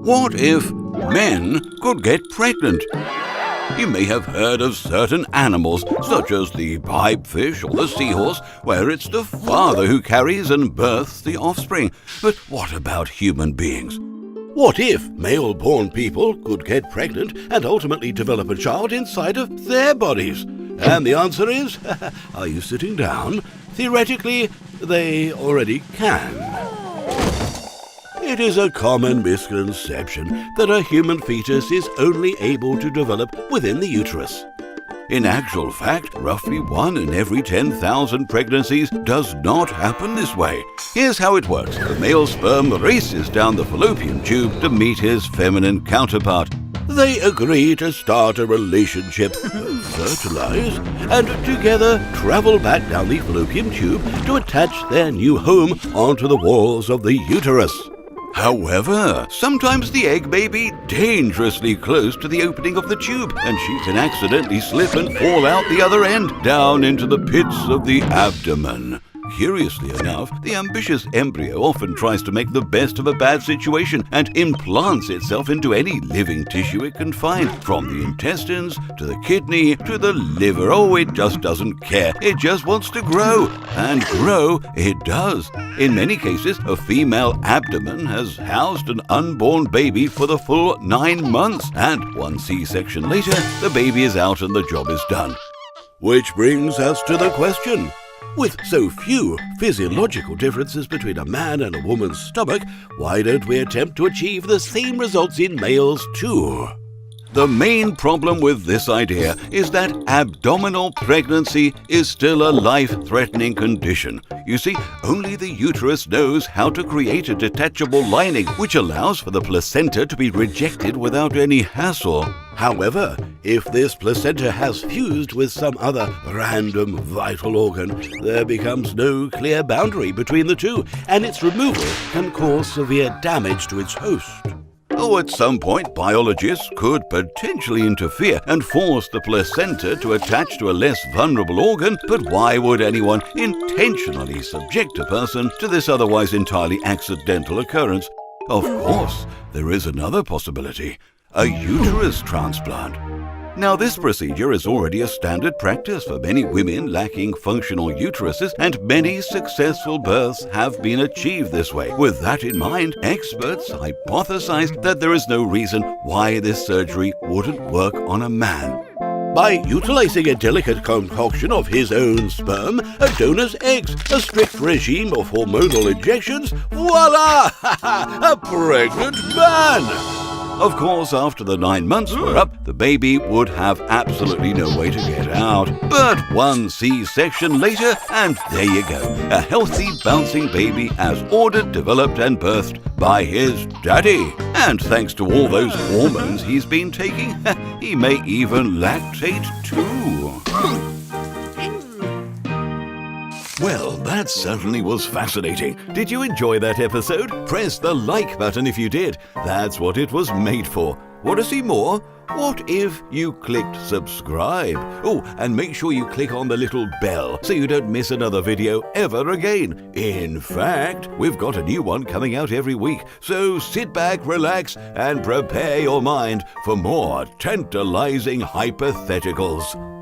What if men could get pregnant? You may have heard of certain animals, such as the pipefish or the seahorse, where it's the father who carries and births the offspring. But what about human beings? What if male-born people could get pregnant and ultimately develop a child inside of their bodies? And the answer is, are you sitting down? Theoretically, they already can. It is a common misconception that a human fetus is only able to develop within the uterus. In actual fact, roughly 1 in every 10,000 pregnancies does not happen this way. Here's how it works. The male sperm races down the fallopian tube to meet his feminine counterpart. They agree to start a relationship, fertilize, and together travel back down the fallopian tube to attach their new home onto the walls of the uterus. However, sometimes the egg may be dangerously close to the opening of the tube, and she can accidentally slip and fall out the other end, down into the pits of the abdomen. Curiously enough, the ambitious embryo often tries to make the best of a bad situation and implants itself into any living tissue it can find, from the intestines to the kidney to the liver. Oh, it just doesn't care. It just wants to grow. And grow it does. In many cases, a female abdomen has housed an unborn baby for the full 9 months, and 1 C-section later, the baby is out and the job is done. Which brings us to the question. With so few physiological differences between a man and a woman's stomach, why don't we attempt to achieve the same results in males too? The main problem with this idea is that abdominal pregnancy is still a life-threatening condition. You see, only the uterus knows how to create a detachable lining, which allows for the placenta to be rejected without any hassle. However, if this placenta has fused with some other random vital organ, there becomes no clear boundary between the two, and its removal can cause severe damage to its host. Oh, at some point, biologists could potentially interfere and force the placenta to attach to a less vulnerable organ, but why would anyone intentionally subject a person to this otherwise entirely accidental occurrence? Of course, there is another possibility: a uterus transplant. Now, this procedure is already a standard practice for many women lacking functional uteruses, and many successful births have been achieved this way. With that in mind, experts hypothesized that there is no reason why this surgery wouldn't work on a man. By utilizing a delicate concoction of his own sperm, a donor's eggs, a strict regime of hormonal injections, voila! A pregnant man! Of course, after the 9 months were up, the baby would have absolutely no way to get out. But 1 C-section later, and there you go. A healthy, bouncing baby as ordered, developed and birthed by his daddy. And thanks to all those hormones he's been taking, he may even lactate too. Well, that certainly was fascinating. Did you enjoy that episode? Press the like button if you did. That's what it was made for. Want to see more? What if you clicked subscribe? Oh, and make sure you click on the little bell so you don't miss another video ever again. In fact, we've got a new one coming out every week. So sit back, relax, and prepare your mind for more tantalizing hypotheticals.